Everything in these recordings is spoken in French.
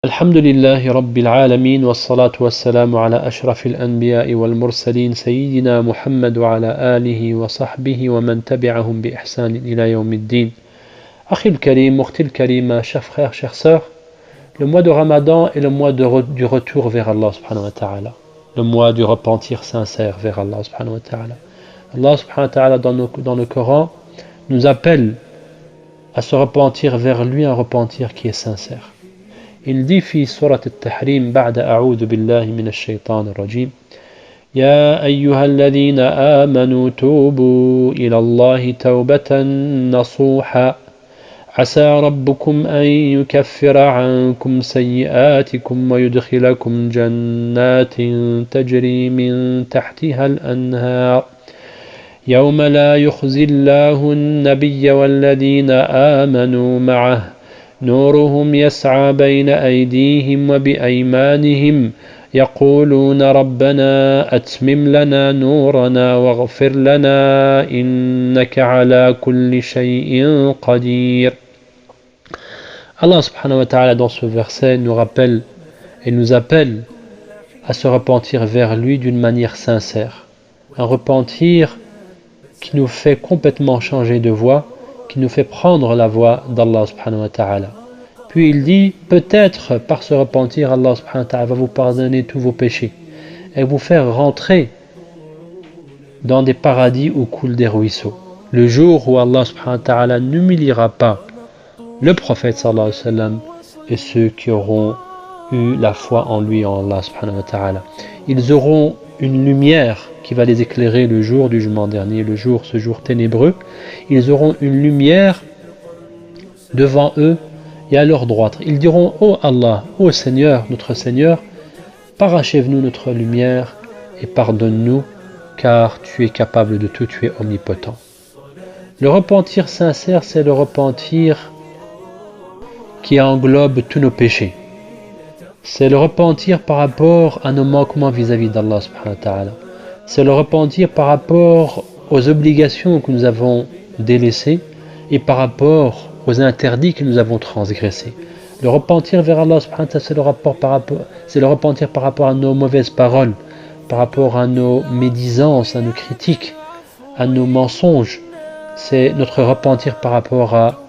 الحمد لله رب العالمين والصلاة والسلام على أشرف الأنبياء والمرسلين سيدنا محمد وعلى آله وصحبه ومن تبعهم بإحسان إلى يوم الدين. أخي الكريم, أختي الكريمة, chers frères, chères sœurs, le mois de Ramadan est le mois du retour vers Allah subhanahu wa ta'ala, le mois du repentir sincère vers Allah subhanahu wa ta'ala. Allah subhanahu wa ta'ala dans le Coran nous appelle à se repentir vers lui, un repentir qui est sincère. Il dit في سورة التحريم بعد أعوذ بالله من الشيطان الرجيم يا أيها الذين آمنوا توبوا إلى الله توبة نصوحا عسى ربكم أن يكفر عنكم سيئاتكم ويدخلكم جنات تجري من تحتها الأنهار يوم لا يخزي الله النبي والذين آمنوا معه نورهم يسعى بين أيديهم وبأيمانهم يقولون ربنا أتمم لنا نورنا واغفر لنا إنك على كل شيء قدير. Allah subhanahu wa ta'ala dans ce verset nous rappelle et nous appelle à se repentir vers lui d'une manière sincère. Un repentir qui nous fait complètement changer de voie, qui nous fait prendre la voie d'Allah subhanahu wa ta'ala. Puis il dit, peut-être par ce repentir, Allah subhanahu wa ta'ala va vous pardonner tous vos péchés et vous faire rentrer dans des paradis où coulent des ruisseaux. Le jour où Allah subhanahu wa ta'ala n'humiliera pas le prophète sallallahu alayhi wa sallam et ceux qui auront eu la foi en lui, en Allah subhanahu wa ta'ala. Ils auront une lumière qui va les éclairer le jour du jugement dernier, ce jour ténébreux. Ils auront une lumière devant eux et à leur droite. Ils diront, ô Allah, ô Seigneur, notre Seigneur, parachève-nous notre lumière et pardonne-nous, car tu es capable de tout, tu es omnipotent. Le repentir sincère, c'est le repentir qui englobe tous nos péchés. C'est le repentir par rapport à nos manquements vis-à-vis d'Allah subhanahu wa ta'ala. C'est le repentir par rapport aux obligations que nous avons délaissées et par rapport aux interdits que nous avons transgressés. Le repentir vers Allah subhanahu wa ta'ala, c'est le repentir par rapport à nos mauvaises paroles, par rapport à nos médisances, à nos critiques, à nos mensonges. C'est notre repentir par rapport à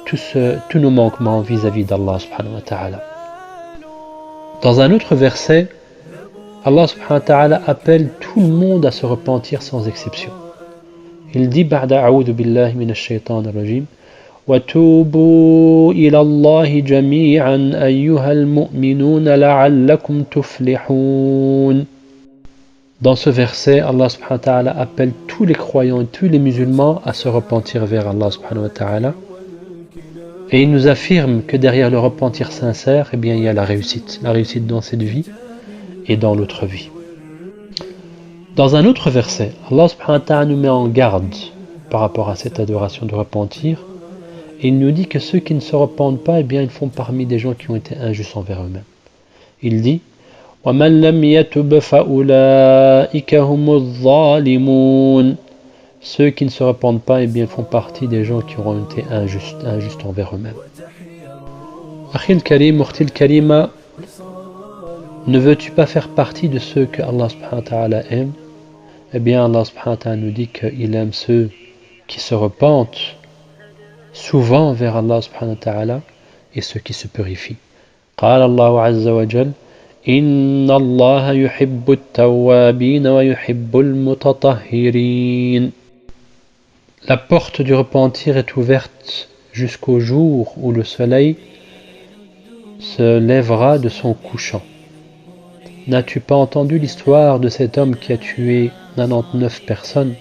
tous nos manquements vis-à-vis d'Allah subhanahu wa ta'ala. Dans un autre verset, Allah subhanahu wa ta'ala appelle tout le monde à se repentir sans exception. Il dit بعد أعوذ بالله من الشيطان الرجيم وتوبوا إلى الله جميعا أيها المؤمنون لعلكم تفلحون. Dans ce verset, Allah subhanahu wa ta'ala appelle tous les croyants et tous les musulmans à se repentir vers Allah subhanahu wa ta'ala. Et il nous affirme que derrière le repentir sincère, eh bien, il y a la réussite dans cette vie et dans l'autre vie. Dans un autre verset, Allah subhanahu wa ta'ala nous met en garde par rapport à cette adoration de repentir, et il nous dit que ceux qui ne se repentent pas, eh bien, ils font parmi des gens qui ont été injustes envers eux-mêmes. Il dit وَمَنْ لَمْ يَتُبْ فَأُولَٰئِكَ هُمُ الظَّالِمُونَ. Ceux qui ne se repentent pas, eh bien, font partie des gens qui auront été injustes envers eux-mêmes. Akhil Karim, Ukhtil Karima, ne veux-tu pas faire partie de ceux que Allah subhanahu wa ta'ala aime? Eh bien, Allah subhanahu wa ta'ala nous dit qu'il aime ceux qui se repentent souvent vers Allah subhanahu wa ta'ala et ceux qui se purifient. قال الله عز وجل إن الله يحب التوابين ويحب المتطهرين. La porte du repentir est ouverte jusqu'au jour où le soleil se lèvera de son couchant. N'as-tu pas entendu l'histoire de cet homme qui a tué 99 personnes?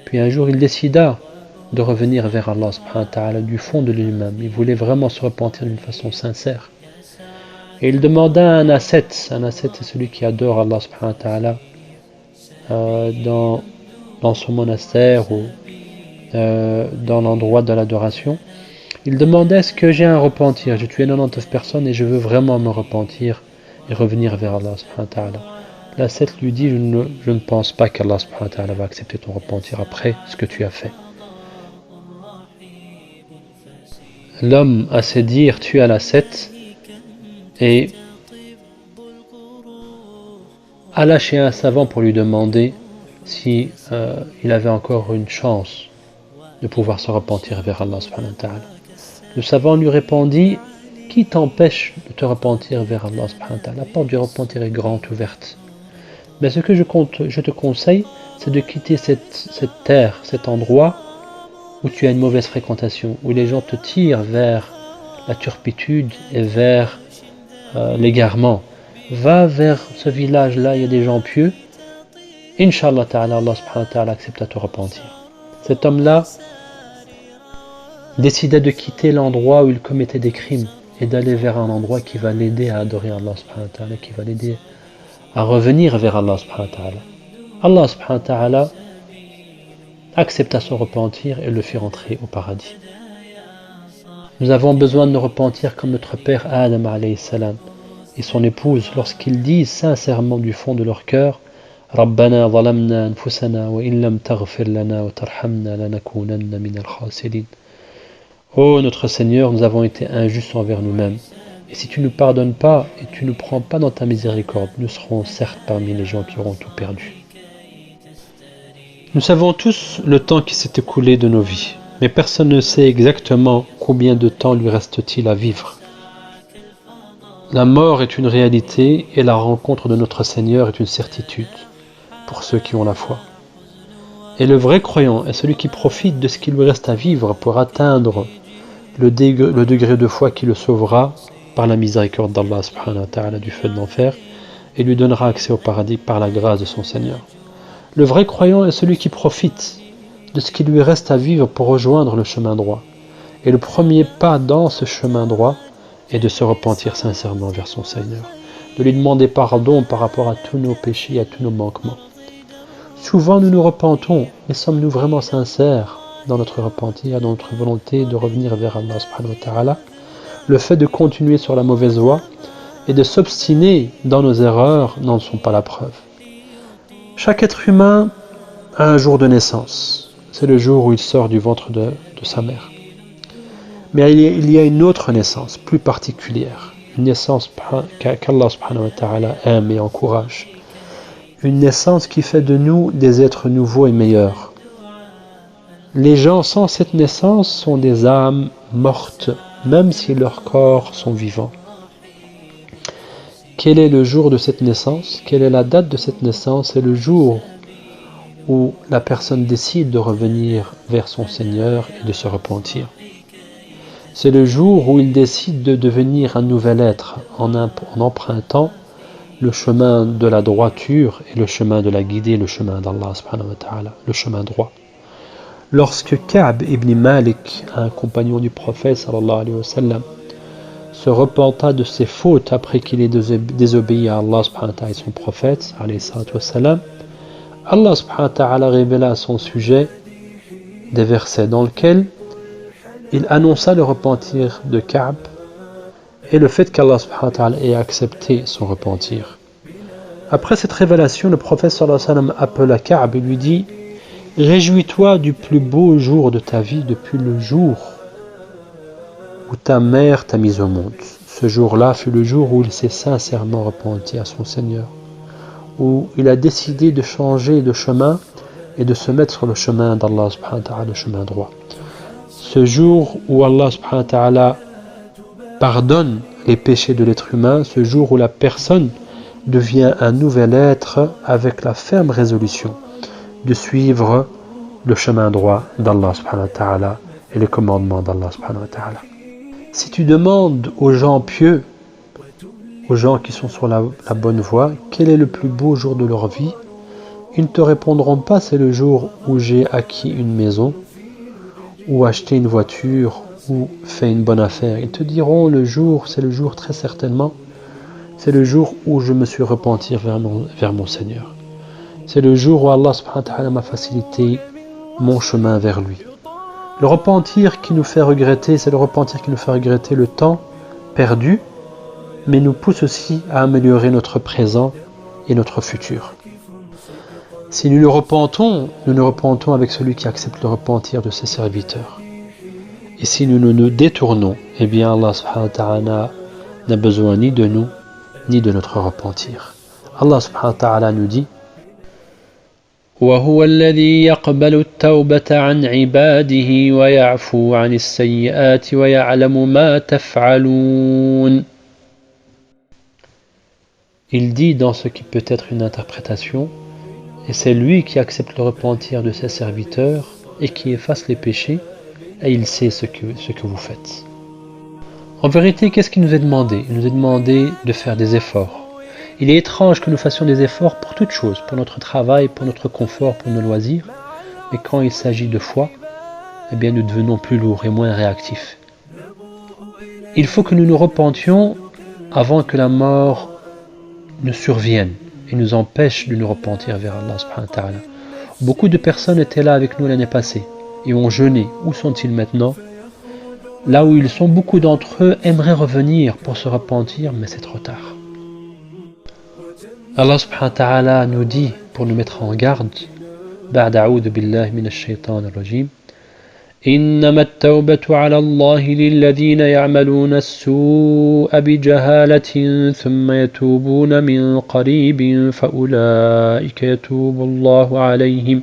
Puis un jour il décida de revenir vers Allah subhanahu wa ta'ala du fond de lui-même. Il voulait vraiment se repentir d'une façon sincère. Et il demanda à un ascète. Un ascète, c'est celui qui adore Allah subhanahu wa ta'ala dans son monastère ou dans l'endroit de l'adoration. Il demandait, est-ce que j'ai un repentir? J'ai tué 99 personnes et je veux vraiment me repentir et revenir vers Allah subhanahu wa ta'ala. L'ascète lui dit, je ne pense pas qu'Allah subhanahu wa ta'ala va accepter ton repentir après ce que tu as fait. L'homme, à se dire, tue à l'ascète, et alla chez un savant pour lui demander si il avait encore une chance de pouvoir se repentir vers Allah subhanahu wa ta'ala. Le savant lui répondit: qui t'empêche de te repentir vers Allah subhanahu wa ta'ala? La porte du repentir est grande ouverte. Mais ce que je te conseille, c'est de quitter cette terre, cet endroit où tu as une mauvaise fréquentation, où les gens te tirent vers la turpitude et vers l'égarement. Va vers ce village-là, il y a des gens pieux. Inch'Allah ta'ala, Allah subhanahu wa ta'ala accepte à te repentir. Cet homme-là décida de quitter l'endroit où il commettait des crimes et d'aller vers un endroit qui va l'aider à adorer Allah subhanahu wa ta'ala, qui va l'aider à revenir vers Allah subhanahu wa ta'ala. Allah subhanahu wa ta'ala accepta son repentir et le fit rentrer au paradis. Nous avons besoin de nous repentir comme notre père Adam alayhi salam et son épouse lorsqu'ils disent sincèrement du fond de leur cœur: Rabbana zalamna anfusana wa in lam taghfir lana wa tarhamna lanakunanna minal khasirin. Ô notre Seigneur, nous avons été injustes envers nous-mêmes. Et si tu ne nous pardonnes pas et tu ne nous prends pas dans ta miséricorde, nous serons certes parmi les gens qui auront tout perdu. Nous savons tous le temps qui s'est écoulé de nos vies, mais personne ne sait exactement combien de temps lui reste-t-il à vivre. La mort est une réalité et la rencontre de notre Seigneur est une certitude pour ceux qui ont la foi. Et le vrai croyant est celui qui profite de ce qu'il lui reste à vivre pour atteindre le degré de foi qui le sauvera par la miséricorde d'Allah subhanahu wa ta'ala du feu de l'enfer et lui donnera accès au paradis par la grâce de son Seigneur. Le vrai croyant est celui qui profite de ce qui lui reste à vivre pour rejoindre le chemin droit. Et le premier pas dans ce chemin droit est de se repentir sincèrement vers son Seigneur, de lui demander pardon par rapport à tous nos péchés et à tous nos manquements. Souvent nous nous repentons, mais sommes-nous vraiment sincères dans notre repentir, dans notre volonté de revenir vers Allah subhanahu wa ta'ala? Le fait de continuer sur la mauvaise voie et de s'obstiner dans nos erreurs n'en sont pas la preuve. Chaque être humain a un jour de naissance. C'est le jour où il sort du ventre de sa mère. Mais il y a une autre naissance, plus particulière. Une naissance qu'Allah subhanahu wa ta'ala aime et encourage. Une naissance qui fait de nous des êtres nouveaux et meilleurs. Les gens sans cette naissance sont des âmes mortes, même si leurs corps sont vivants. Quel est le jour de cette naissance? Quelle est la date de cette naissance? C'est le jour où la personne décide de revenir vers son Seigneur et de se repentir. C'est le jour où il décide de devenir un nouvel être en empruntant le chemin de la droiture et le chemin de la guidée, le chemin d'Allah subhanahu wa ta'ala, le chemin droit. Lorsque Ka'b ibn Malik, un compagnon du prophète sallallahu alayhi wa sallam, se repenta de ses fautes après qu'il ait désobéi à Allah subhanahu wa ta'ala et son prophète alayhi wa sallam, Allah subhanahu wa ta'ala révéla à son sujet des versets dans lesquels il annonça le repentir de Ka'b et le fait qu'Allah subhanahu wa ta'ala ait accepté son repentir. Après cette révélation, le prophète sallallahu alayhi wa sallam appela Ka'b et lui dit: réjouis-toi du plus beau jour de ta vie depuis le jour où ta mère t'a mis au monde. Ce jour-là fut le jour où il s'est sincèrement repenti à son Seigneur, où il a décidé de changer de chemin et de se mettre sur le chemin d'Allah subhanahu wa ta'ala, le chemin droit. Ce jour où Allah subhanahu wa ta'ala pardonne les péchés de l'être humain, ce jour où la personne devient un nouvel être avec la ferme résolution de suivre le chemin droit d'Allah subhanahu wa ta'ala et les commandements d'Allah subhanahu wa ta'ala. Si tu demandes aux gens pieux, aux gens qui sont sur la bonne voie, quel est le plus beau jour de leur vie, ils ne te répondront pas: c'est le jour où j'ai acquis une maison, ou acheté une voiture, ou fait une bonne affaire. Ils te diront c'est le jour très certainement, c'est le jour où je me suis repenti vers mon Seigneur. C'est le jour où Allah subhanahu wa ta'ala m'a facilité mon chemin vers lui. Le repentir qui nous fait regretter, c'est le repentir qui nous fait regretter le temps perdu, mais nous pousse aussi à améliorer notre présent et notre futur. Si nous nous repentons avec celui qui accepte le repentir de ses serviteurs. Et si nous nous détournons, eh bien Allah subhanahu wa ta'ala n'a besoin ni de nous, ni de notre repentir. Allah subhanahu wa ta'ala nous dit وَهُوَ الَّذِي يَقْبَلُ التَّوْبَةَ عَنْ عِبَادِهِ وَيَعْفُو عَنِ السَّيِّئَاتِ وَيَعْلَمُ مَا تَفْعَلُونَ. Il dit dans ce qui peut être une interprétation, et c'est lui qui accepte le repentir de ses serviteurs et qui efface les péchés, et il sait ce que vous faites. En vérité, qu'est-ce qui nous est demandé? Il nous est demandé de faire des efforts. Il est étrange que nous fassions des efforts pour toutes choses, pour notre travail, pour notre confort, pour nos loisirs, mais quand il s'agit de foi, eh bien nous devenons plus lourds et moins réactifs. Il faut que nous nous repentions avant que la mort nous survienne et nous empêche de nous repentir vers Allah subhanahu wa ta'ala. Beaucoup de personnes étaient là avec nous l'année passée et ont jeûné. Où sont-ils maintenant? Là où ils sont, beaucoup d'entre eux aimeraient revenir pour se repentir, mais c'est trop tard. Allah subhanahu wa ta'ala nous dit, pour nous mettre en garde, بعد أعوذ بالله من الشيطان الرجيم إنما التوبة على الله للذين يعملون السوء بجهالة ثم يتوبون من قريب فأولئك يتوب الله عليهم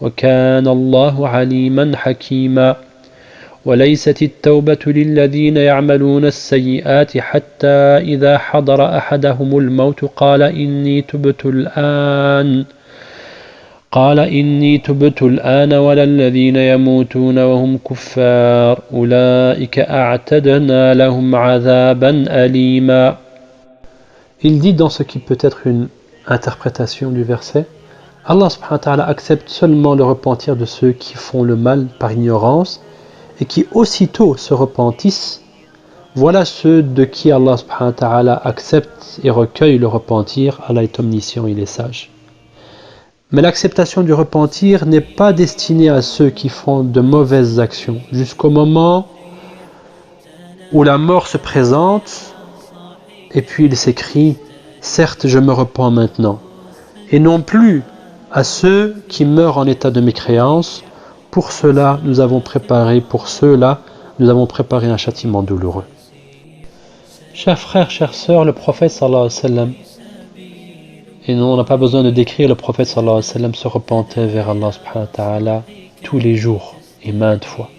وكان الله عليما حكيما وليست التوبة للذين يعملون السيئات حتى إذا حضر أحدهم الموت قال إني تبت الآن ولا الذين يموتون وهم كفار أولئك أعتدنا لهم عذابا أليما. Il dit dans ce qui peut être une interprétation du verset, Allah subhanahu wa ta'ala accepte seulement le repentir de ceux qui font le mal par ignorance et qui aussitôt se repentissent. Voilà ceux de qui Allah subhanahu wa ta'ala accepte et recueille le repentir. Allah est omniscient, il est sage. Mais l'acceptation du repentir n'est pas destinée à ceux qui font de mauvaises actions, jusqu'au moment où la mort se présente, et puis il s'écrit « Certes, je me repens maintenant », et non plus à ceux qui meurent en état de mécréance. Pour ceux-là, nous avons préparé un châtiment douloureux. Chers frères, chères sœurs, le prophète sallallahu alayhi wa sallam, et non, on n'a pas besoin de décrire, le prophète sallallahu alayhi wa sallam se repentait vers Allah subhanahu wa ta'ala tous les jours et maintes fois.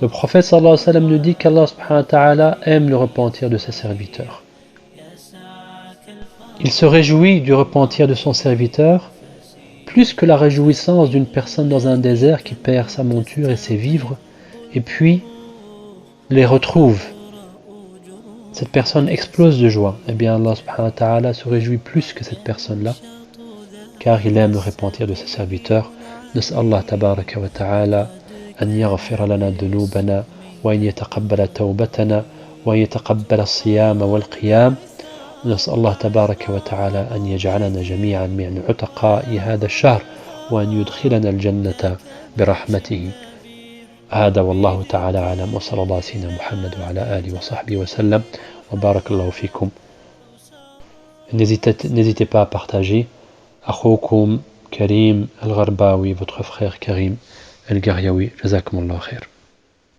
Le prophète sallallahu alayhi wa sallam nous dit qu'Allah subhanahu wa ta'ala aime le repentir de ses serviteurs. Il se réjouit du repentir de son serviteur plus que la réjouissance d'une personne dans un désert qui perd sa monture et ses vivres et puis les retrouve. Cette personne explose de joie. Eh bien Allah subhanahu wa ta'ala se réjouit plus que cette personne-là, car il aime le repentir de ses serviteurs. Nas'al Allah tabaraka wa ta'ala an yaghfira lana dhunubana wa an yataqabbala tawbatana wa an yataqabbala as-siyama wal qiyam. نسأل الله تبارك وتعالى أن يجعلنا جميعا من عتقاء هذا الشهر وأن يدخلنا الجنة برحمته. هذا والله تعالى أعلم وصلى الله على سيدنا محمد وعلى آله وصحبه وسلم وبارك الله فيكم. N'hésitez pas à partager. أخوكم كريم الغرباوي, votre frère Karim El Gariaoui. جزاكم الله خير.